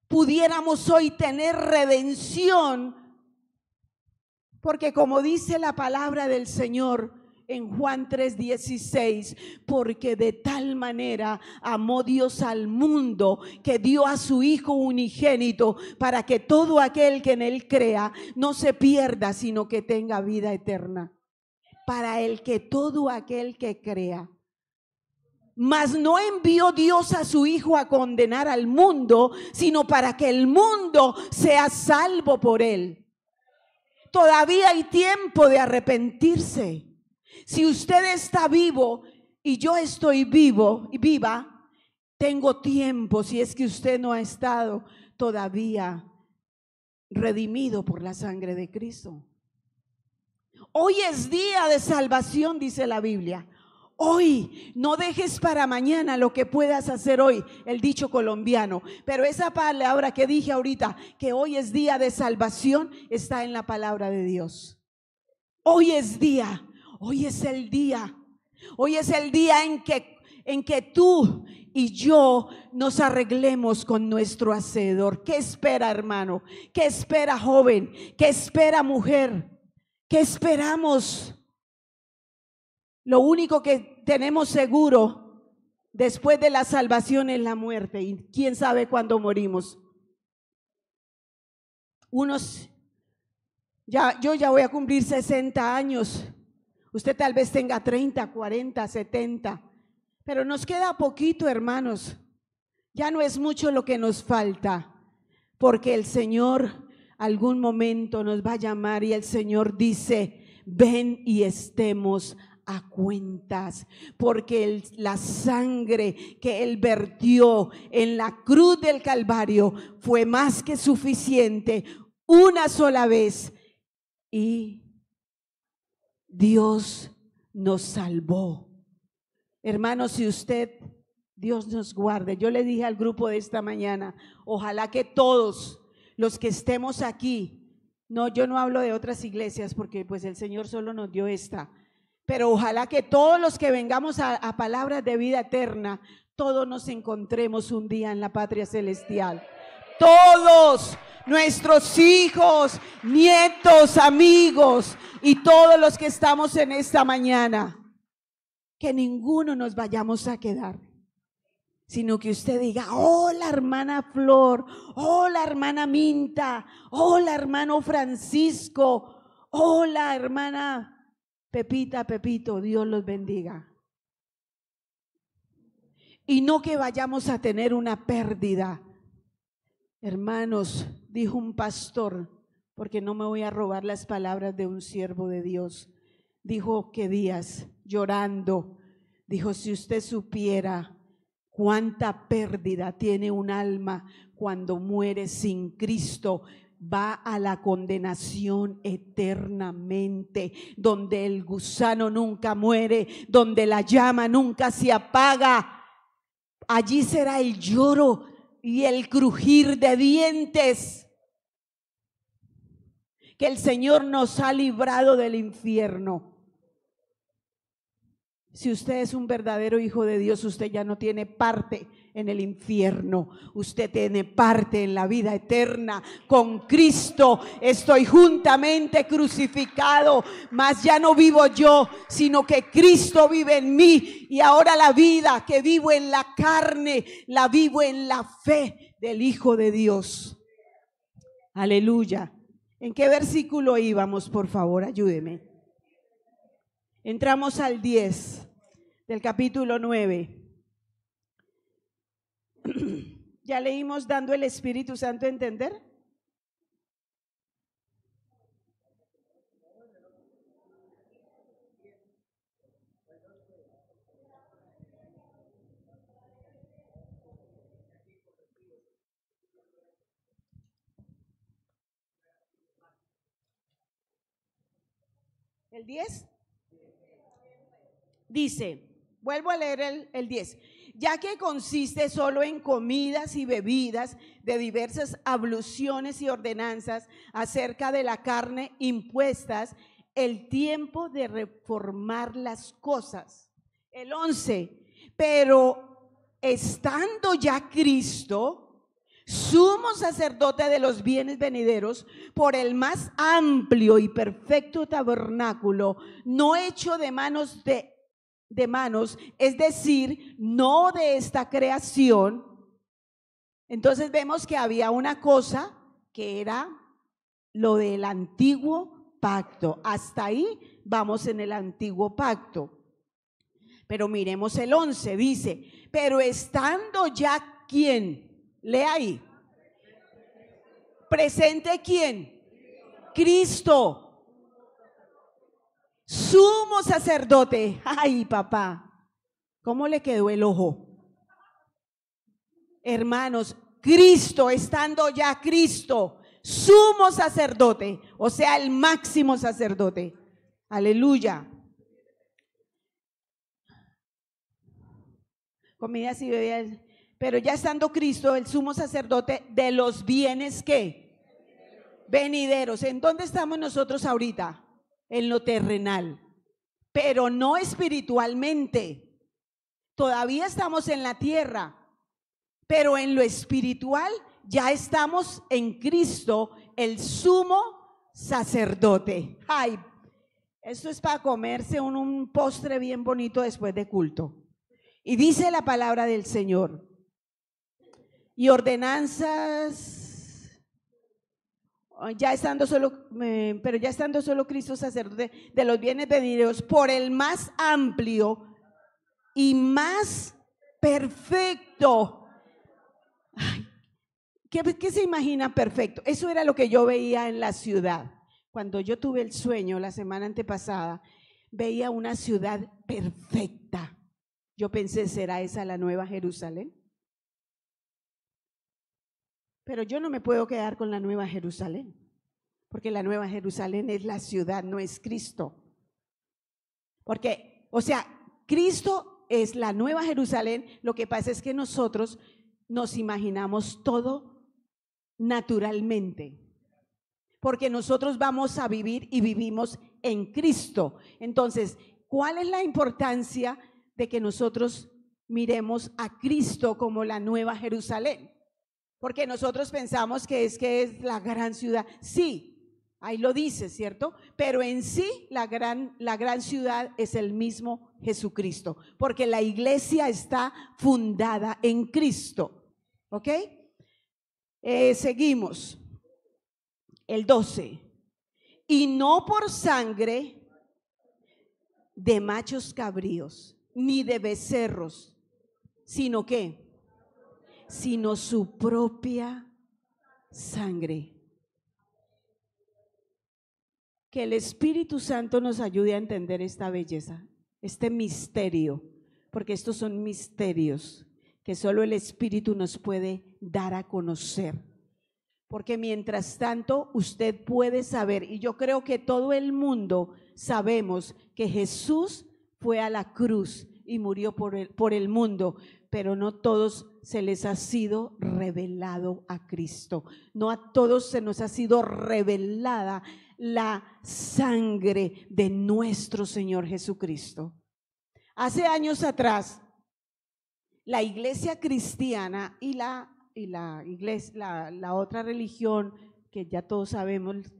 pudiéramos hoy tener redención, porque como dice la palabra del Señor en Juan 3:16, porque de tal manera amó Dios al mundo que dio a su Hijo unigénito para que todo aquel que en Él crea no se pierda, sino que tenga vida eterna. Para el que todo aquel que crea. Mas no envió Dios a su Hijo a condenar al mundo, sino para que el mundo sea salvo por Él. Todavía hay tiempo de arrepentirse. Si usted está vivo y yo estoy vivo y viva, tengo tiempo, si es que usted no ha estado todavía redimido por la sangre de Cristo. Hoy es día de salvación, dice la Biblia. Hoy, no dejes para mañana lo que puedas hacer hoy, el dicho colombiano. Pero esa palabra que dije ahorita, que hoy es día de salvación, está en la palabra de Dios. Hoy es día, hoy es el día. Hoy es el día en que tú y yo nos arreglemos con nuestro Hacedor. ¿Qué espera, hermano? ¿Qué espera, joven? ¿Qué espera, mujer? ¿Qué esperamos? Lo único que tenemos seguro después de la salvación es la muerte. Y quién sabe cuándo morimos. Yo ya voy a cumplir 60 años. Usted tal vez tenga 30, 40, 70. Pero nos queda poquito, hermanos. Ya no es mucho lo que nos falta. Porque el Señor algún momento nos va a llamar y el Señor dice: ven y estemos a cuentas, porque la sangre que Él vertió en la cruz del Calvario fue más que suficiente una sola vez y Dios nos salvó. Hermanos, si usted, Dios nos guarde. Yo le dije al grupo de esta mañana, ojalá que todos los que estemos aquí, no, yo no hablo de otras iglesias porque pues el Señor solo nos dio esta, pero ojalá que todos los que vengamos a palabras de vida eterna, todos nos encontremos un día en la patria celestial. Todos nuestros hijos, nietos, amigos y todos los que estamos en esta mañana, que ninguno nos vayamos a quedar, sino que usted diga: hola hermana Flor, hola hermana Minta, hola hermano Francisco, hola hermana Pepita, Pepito, Dios los bendiga. Y no que vayamos a tener una pérdida. Hermanos, dijo un pastor, porque no me voy a robar las palabras de un siervo de Dios, dijo que Díaz, llorando, dijo: si usted supiera cuánta pérdida tiene un alma cuando muere sin Cristo, va a la condenación eternamente, donde el gusano nunca muere, donde la llama nunca se apaga. Allí será el lloro y el crujir de dientes. Que el Señor nos ha librado del infierno. Si usted es un verdadero hijo de Dios, usted ya no tiene parte en el infierno, usted tiene parte en la vida eterna. Con Cristo estoy juntamente crucificado, mas ya no vivo yo, sino que Cristo vive en mí. Y ahora la vida que vivo en la carne, la vivo en la fe del Hijo de Dios. Aleluya. ¿En qué versículo íbamos, por favor? Ayúdeme. Entramos al 10 del capítulo 9. ¿Ya leímos dando el Espíritu Santo a entender? ¿El 10? Dice, vuelvo a leer el 10. Ya que consiste solo en comidas y bebidas de diversas abluciones y ordenanzas acerca de la carne impuestas, el tiempo de reformar las cosas. El 11, pero estando ya Cristo sumo sacerdote de los bienes venideros, por el más amplio y perfecto tabernáculo, no hecho de manos, es decir, no de esta creación. Entonces vemos que había una cosa que era lo del antiguo pacto. Hasta ahí vamos en el antiguo pacto. Pero miremos el 11, dice, pero estando ya ¿quién? Lea ahí. ¿Presente quién? Cristo. Sumo sacerdote. Ay, papá. ¿Cómo le quedó el ojo? Hermanos, Cristo, estando ya Cristo, sumo sacerdote, o sea, el máximo sacerdote. Aleluya. Comidas y bebidas, pero ya estando Cristo, el sumo sacerdote de los bienes ¿qué? Venideros. ¿En dónde estamos nosotros ahorita? En lo terrenal, pero no espiritualmente. Todavía estamos en la tierra, pero en lo espiritual ya estamos en Cristo, el sumo sacerdote. Ay, esto es para comerse un postre bien bonito después de culto. Y dice la palabra del Señor, y ordenanzas, ya estando solo, pero ya estando solo Cristo sacerdote de los bienes venideros, por el más amplio y más perfecto. Ay, ¿qué se imagina perfecto? Eso era lo que yo veía en la ciudad. Cuando yo tuve el sueño la semana antepasada, veía una ciudad perfecta. Yo pensé, ¿será esa la Nueva Jerusalén? Pero yo no me puedo quedar con la Nueva Jerusalén, porque la Nueva Jerusalén es la ciudad, no es Cristo. Porque, o sea, Cristo es la Nueva Jerusalén, lo que pasa es que nosotros nos imaginamos todo naturalmente, porque nosotros vamos a vivir y vivimos en Cristo. Entonces, ¿cuál es la importancia de que nosotros miremos a Cristo como la Nueva Jerusalén? Porque nosotros pensamos que es la gran ciudad. Sí, ahí lo dice, ¿cierto? Pero en sí la gran ciudad es el mismo Jesucristo, porque la iglesia está fundada en Cristo. ¿Ok? Seguimos. El 12. Y no por sangre de machos cabríos, ni de becerros, sino ¿qué? Sino su propia sangre. Que el Espíritu Santo nos ayude a entender esta belleza, este misterio, porque estos son misterios que solo el Espíritu nos puede dar a conocer. Porque mientras tanto usted puede saber, y yo creo que todo el mundo sabemos que Jesús fue a la cruz y murió por el mundo, pero no todos se les ha sido revelado a Cristo. No a todos se nos ha sido revelada la sangre de nuestro Señor Jesucristo. Hace años atrás, la iglesia cristiana y la iglesia, la otra religión que ya todos sabemos,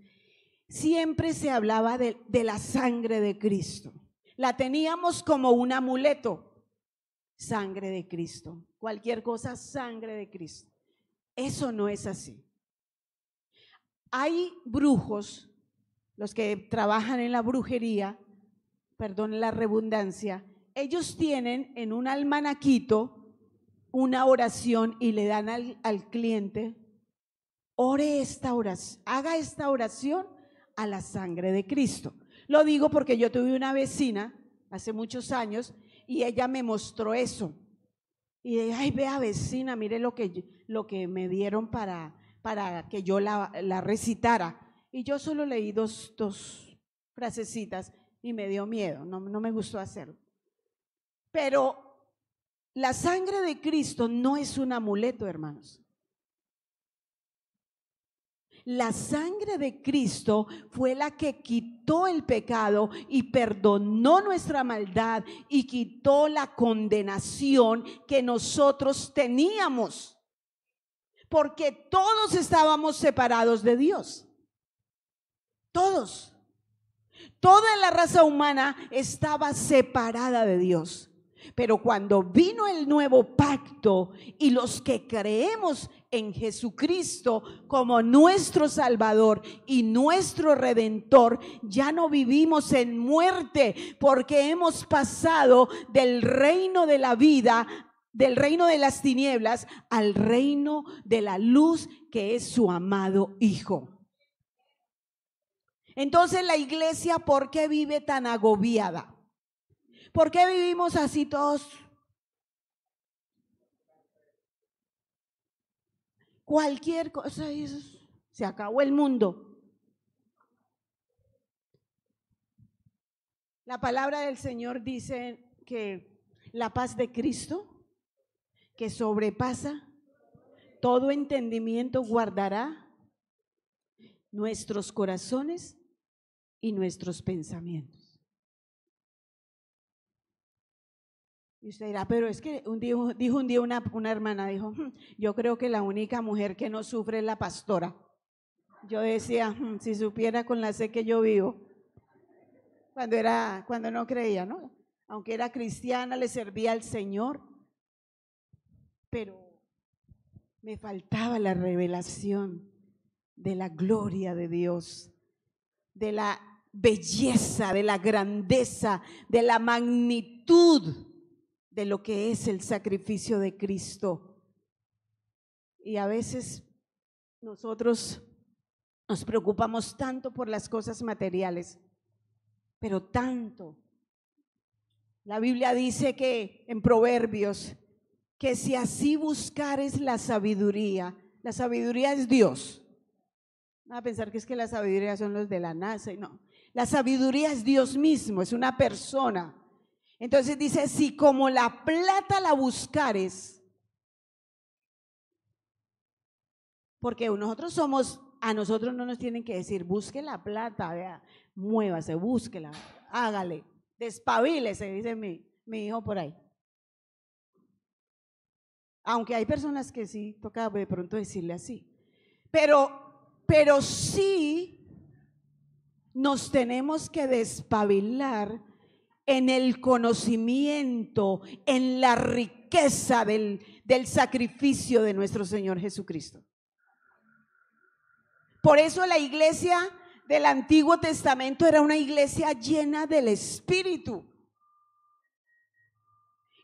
siempre se hablaba de la sangre de Cristo. La teníamos como un amuleto, sangre de Cristo, cualquier cosa, sangre de Cristo. Eso no es así. Hay brujos, los que trabajan en la brujería, perdón la redundancia, ellos tienen en un almanaquito una oración y le dan al cliente, ore esta oración, haga esta oración a la sangre de Cristo. Lo digo porque yo tuve una vecina hace muchos años y ella me mostró eso. Y dije, ay, vea vecina, mire lo que me dieron para que yo la recitara. Y yo solo leí dos frasecitas y me dio miedo, no me gustó hacerlo. Pero la sangre de Cristo no es un amuleto, hermanos. La sangre de Cristo fue la que quitó el pecado y perdonó nuestra maldad y quitó la condenación que nosotros teníamos, porque todos estábamos separados de Dios. Todos. Toda la raza humana estaba separada de Dios. Pero cuando vino el nuevo pacto y los que creemos en Jesucristo como nuestro Salvador y nuestro Redentor, ya no vivimos en muerte, porque hemos pasado del reino de la vida, del reino de las tinieblas, al reino de la luz, que es su amado Hijo. Entonces la iglesia, ¿por qué vive tan agobiada? ¿Por qué vivimos así todos cualquier cosa, y eso, se acabó el mundo. La palabra del Señor dice que la paz de Cristo, que sobrepasa todo entendimiento, guardará nuestros corazones y nuestros pensamientos. Y usted dirá, pero es que dijo un día una hermana, dijo, yo creo que la única mujer que no sufre es la pastora. Yo decía, si supiera con la fe que yo vivo, cuando no creía, ¿no? Aunque era cristiana, le servía al Señor, pero me faltaba la revelación de la gloria de Dios, de la belleza, de la grandeza, de la magnitud de lo que es el sacrificio de Cristo. Y a veces nosotros nos preocupamos tanto por las cosas materiales, pero tanto. La Biblia dice que en Proverbios, que si así buscares la sabiduría es Dios. No a pensar que es que la sabiduría son los de la NASA, no. La sabiduría es Dios mismo, es una persona. Entonces dice, si como la plata la buscares, porque a nosotros no nos tienen que decir, busque la plata, vea, muévase, búsquela, hágale, despabilese, dice mi hijo por ahí. Aunque hay personas que sí toca de pronto decirle así, pero sí nos tenemos que despabilar en el conocimiento, en la riqueza del sacrificio de nuestro Señor Jesucristo. Por eso la iglesia del Antiguo Testamento era una iglesia llena del Espíritu.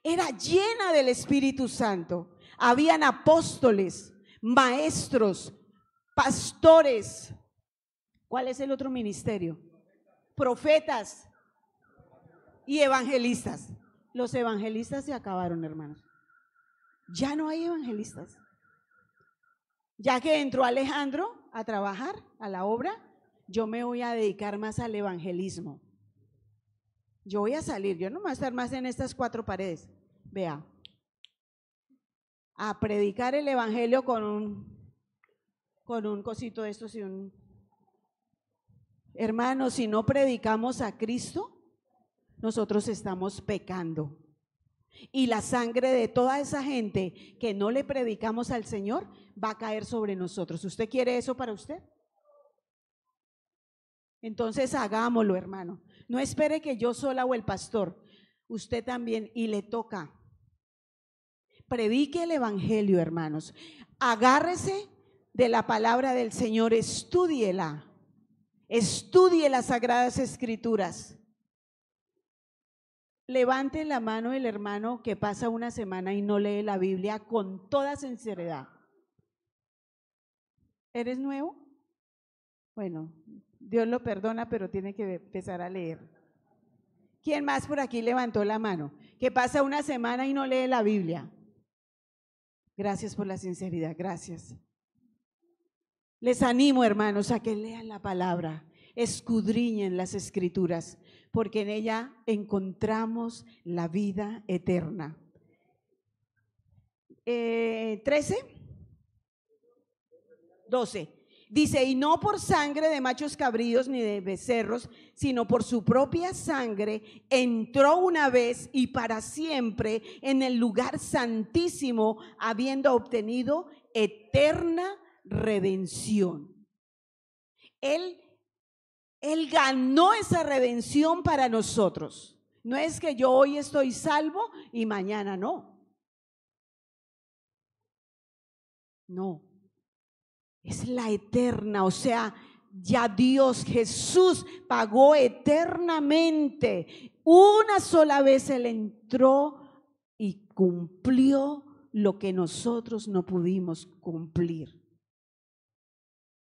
Era llena del Espíritu Santo. Habían apóstoles, maestros, pastores. ¿Cuál es el otro ministerio? Profetas y evangelistas. Los evangelistas se acabaron, hermanos. Ya no hay evangelistas. Ya que entró Alejandro a trabajar a la obra, yo me voy a dedicar más al evangelismo. Yo voy a salir, yo no voy a estar más en estas cuatro paredes. Vea, a predicar el evangelio con un cosito de estos y un… Hermanos, si no predicamos a Cristo, nosotros estamos pecando. Y la sangre de toda esa gente que no le predicamos al Señor va a caer sobre nosotros. ¿Usted quiere eso para usted? Entonces hagámoslo, hermano. No espere que yo sola o el pastor. Usted también, y le toca. Predique el evangelio, hermanos. Agárrese de la palabra del Señor, estúdiela. Estudie las Sagradas Escrituras. Levante la mano el hermano que pasa una semana y no lee la Biblia con toda sinceridad. ¿Eres nuevo? Bueno, Dios lo perdona, pero tiene que empezar a leer. ¿Quién más por aquí levantó la mano? Que pasa una semana y no lee la Biblia. Gracias por la sinceridad, gracias. Les animo, hermanos, a que lean la palabra, escudriñen las Escrituras, porque en ella encontramos la vida eterna. 13, 12. Dice, y no por sangre de machos cabríos ni de becerros, sino por su propia sangre, entró una vez y para siempre en el lugar santísimo, habiendo obtenido eterna redención. Él ganó esa redención para nosotros. No es que yo hoy estoy salvo y mañana no. No. Es la eterna, o sea, ya Dios, Jesús pagó eternamente. Una sola vez Él entró y cumplió lo que nosotros no pudimos cumplir.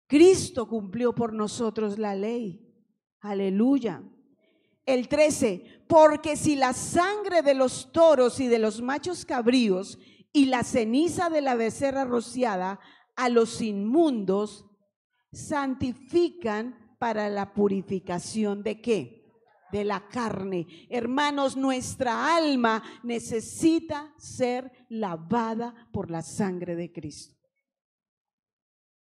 Cristo cumplió por nosotros la ley. Aleluya. El 13, porque si la sangre de los toros y de los machos cabríos y la ceniza de la becerra rociada a los inmundos, santifican para la purificación ¿de qué? De la carne. Hermanos, nuestra alma necesita ser lavada por la sangre de Cristo.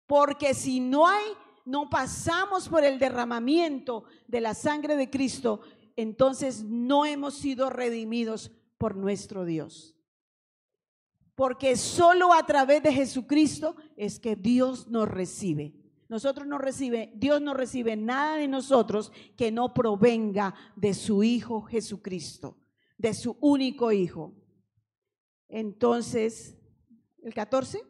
Porque si no pasamos por el derramamiento de la sangre de Cristo, entonces no hemos sido redimidos por nuestro Dios. Porque solo a través de Jesucristo es que Dios nos recibe. Dios no recibe nada de nosotros que no provenga de su Hijo Jesucristo, de su único Hijo. Entonces, el 14.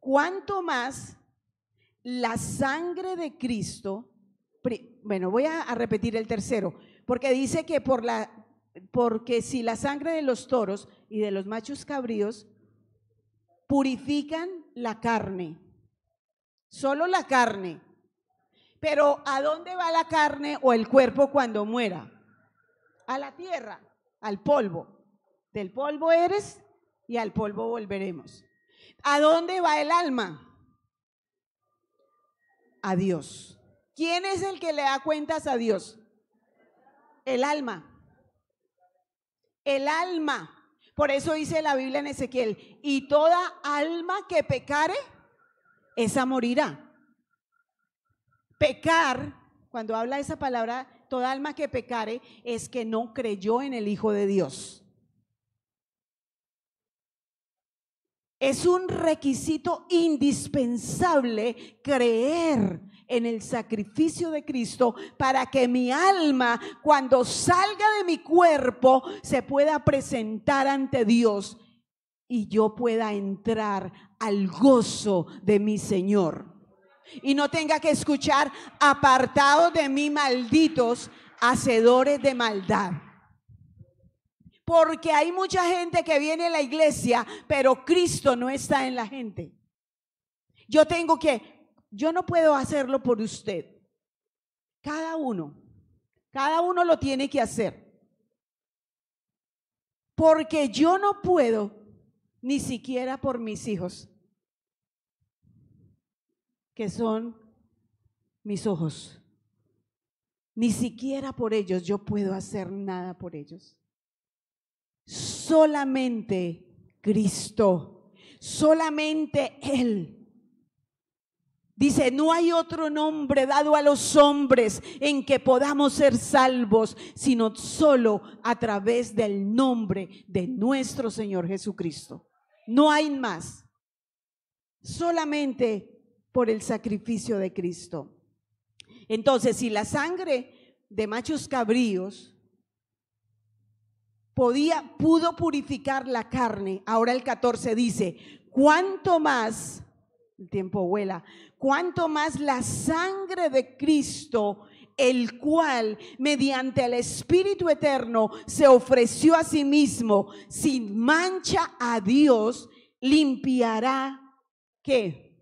¿Cuánto más la sangre de Cristo? Bueno, voy a repetir el tercero, porque dice que porque si la sangre de los toros y de los machos cabríos purifican la carne, solo la carne, pero ¿a dónde va la carne o el cuerpo cuando muera? A la tierra, al polvo. Del polvo eres y al polvo volveremos. ¿A dónde va el alma? A Dios. ¿Quién es el que le da cuentas a Dios? El alma. El alma. Por eso dice la Biblia en Ezequiel, y toda alma que pecare, esa morirá. Pecar, cuando habla esa palabra, toda alma que pecare, es que no creyó en el Hijo de Dios. Es un requisito indispensable creer en el sacrificio de Cristo para que mi alma, cuando salga de mi cuerpo, se pueda presentar ante Dios y yo pueda entrar al gozo de mi Señor. Y no tenga que escuchar: apartados de mí, malditos, hacedores de maldad. Porque hay mucha gente que viene a la iglesia, pero Cristo no está en la gente. Yo no puedo hacerlo por usted. Cada uno lo tiene que hacer. Porque yo no puedo, ni siquiera por mis hijos, que son mis ojos. Ni siquiera por ellos yo puedo hacer nada por ellos. Solamente Cristo, solamente Él. Dice: no hay otro nombre dado a los hombres en que podamos ser salvos, sino solo a través del nombre de nuestro Señor Jesucristo. No hay más. Solamente por el sacrificio de Cristo. Entonces, si la sangre de machos cabríos pudo purificar la carne, ahora el 14 dice: cuánto más, el tiempo vuela, cuánto más la sangre de Cristo, el cual mediante el Espíritu Eterno se ofreció a sí mismo sin mancha a Dios, limpiará ¿qué?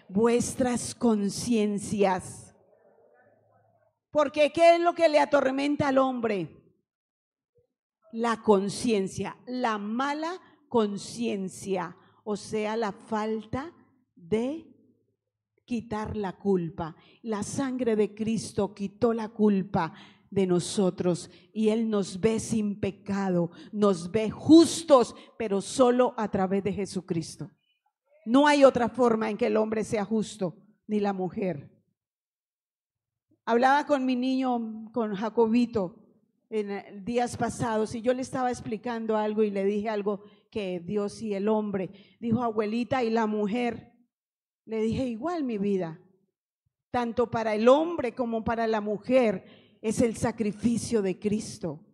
Vuestras conciencias. Porque ¿qué es lo que le atormenta al hombre? La conciencia, la mala conciencia, o sea, la falta de quitar la culpa. La sangre de Cristo quitó la culpa de nosotros y Él nos ve sin pecado, nos ve justos, pero solo a través de Jesucristo. No hay otra forma en que el hombre sea justo, ni la mujer. Hablaba con mi niño, con Jacobito, en días pasados, y yo le estaba explicando algo y le dije algo que Dios y el hombre. Dijo: abuelita, ¿y la mujer? Le dije: igual, mi vida. Tanto para el hombre como para la mujer es el sacrificio de Cristo.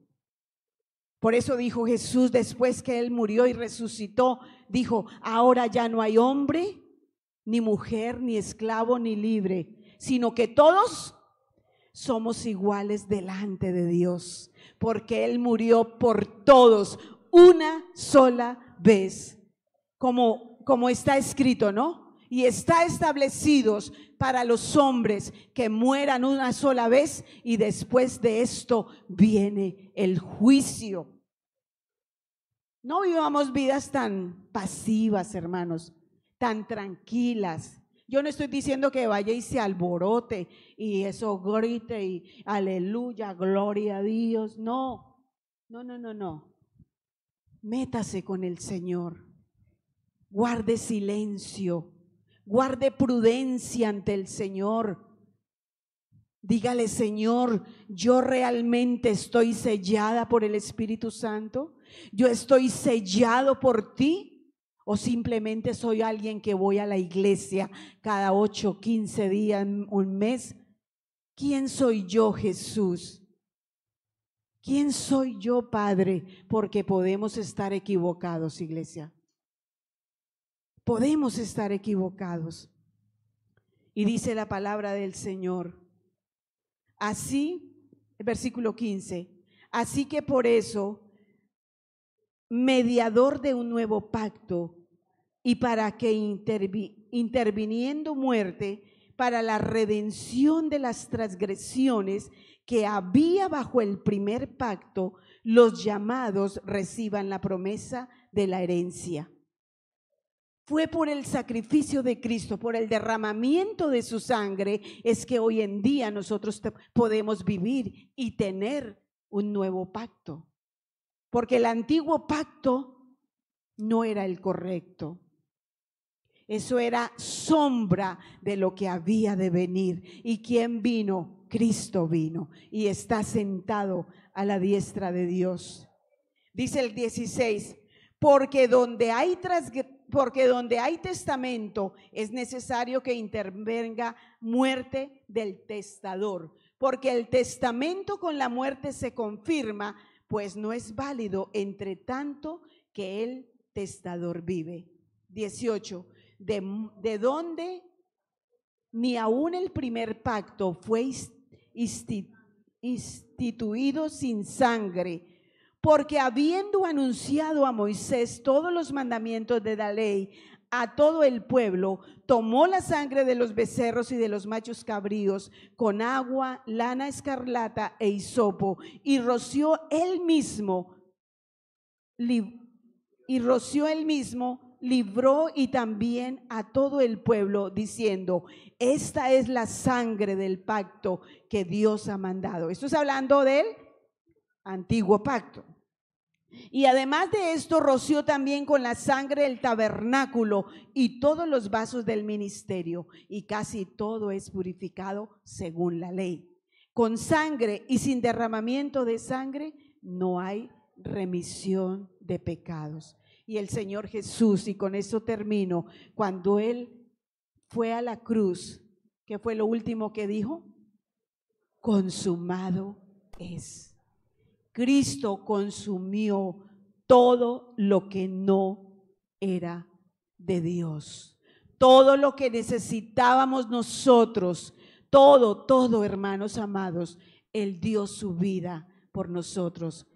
Por eso dijo Jesús, después que Él murió y resucitó, dijo: ahora ya no hay hombre, ni mujer, ni esclavo, ni libre, sino que todos somos iguales delante de Dios, porque Él murió por todos una sola vez, como está escrito, ¿no? Y está establecidos para los hombres que mueran una sola vez y después de esto viene el juicio. No vivamos vidas tan pasivas, hermanos, tan tranquilas. Yo no estoy diciendo que vaya y se alborote y eso grite y aleluya, gloria a Dios. No, no, no, no, no. Métase con el Señor. Guarde silencio. Guarde prudencia ante el Señor. Dígale, Señor, yo realmente estoy sellada por el Espíritu Santo. Yo estoy sellado por ti. ¿O simplemente soy alguien que voy a la iglesia cada 8, 15 días, un mes? ¿Quién soy yo, Jesús? ¿Quién soy yo, Padre? Porque podemos estar equivocados, iglesia. Podemos estar equivocados. Y dice la palabra del Señor. Así, el versículo 15. Así que por eso, mediador de un nuevo pacto, y para que interviniendo muerte para la redención de las transgresiones que había bajo el primer pacto, los llamados reciban la promesa de la herencia. Fue por el sacrificio de Cristo, por el derramamiento de su sangre, es que hoy en día nosotros podemos vivir y tener un nuevo pacto. Porque el antiguo pacto no era el correcto. Eso era sombra de lo que había de venir. ¿Y quién vino? Cristo vino y está sentado a la diestra de Dios. Dice el 16, porque donde hay testamento es necesario que intervenga muerte del testador, porque el testamento con la muerte se confirma, pues no es válido entre tanto que el testador vive. 18, de donde ni aún el primer pacto fue instituido sin sangre, porque habiendo anunciado a Moisés todos los mandamientos de la ley a todo el pueblo, tomó la sangre de los becerros y de los machos cabríos con agua, lana escarlata e hisopo, y roció él mismo, libró y también a todo el pueblo, diciendo: esta es la sangre del pacto que Dios ha mandado. Esto es hablando del antiguo pacto. Y además de esto, roció también con la sangre del tabernáculo y todos los vasos del ministerio, y casi todo es purificado según la ley. Con sangre y sin derramamiento de sangre no hay remisión de pecados. Y el Señor Jesús, y con eso termino, cuando Él fue a la cruz, ¿qué fue lo último que dijo? Consumado es. Cristo consumió todo lo que no era de Dios, todo lo que necesitábamos nosotros, todo, hermanos amados, Él dio su vida por nosotros.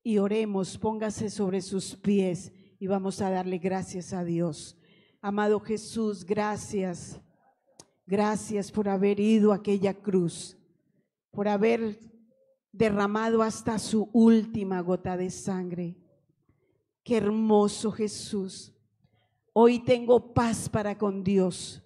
Y oremos, póngase sobre sus pies y vamos a darle gracias a Dios. Amado Jesús, gracias, gracias por haber ido a aquella cruz, por haber derramado hasta su última gota de sangre. Qué hermoso, Jesús. Hoy tengo paz para con Dios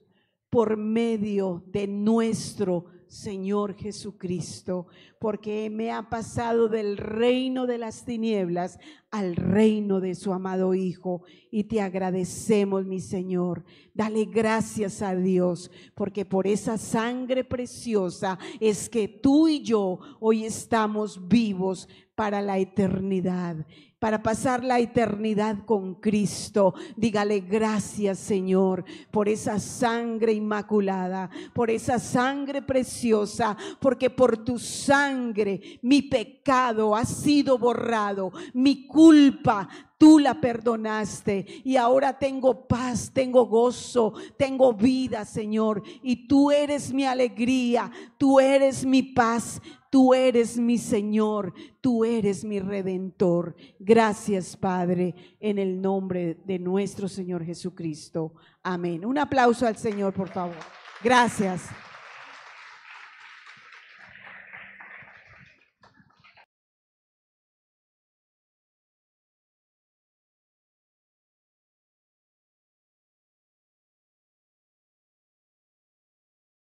por medio de nuestro Señor Jesucristo, porque me ha pasado del reino de las tinieblas al reino de su amado Hijo, y te agradecemos, mi Señor. Dale gracias a Dios, porque por esa sangre preciosa es que tú y yo hoy estamos vivos para la eternidad, para pasar la eternidad con Cristo. Dígale gracias, Señor, por esa sangre inmaculada, por esa sangre preciosa, porque por tu sangre mi pecado ha sido borrado, mi culpa tú la perdonaste, y ahora tengo paz, tengo gozo, tengo vida, Señor, y tú eres mi alegría, tú eres mi paz, tú eres mi Señor, tú eres mi Redentor. Gracias, Padre, en el nombre de nuestro Señor Jesucristo. Amén. Un aplauso al Señor, por favor. Gracias.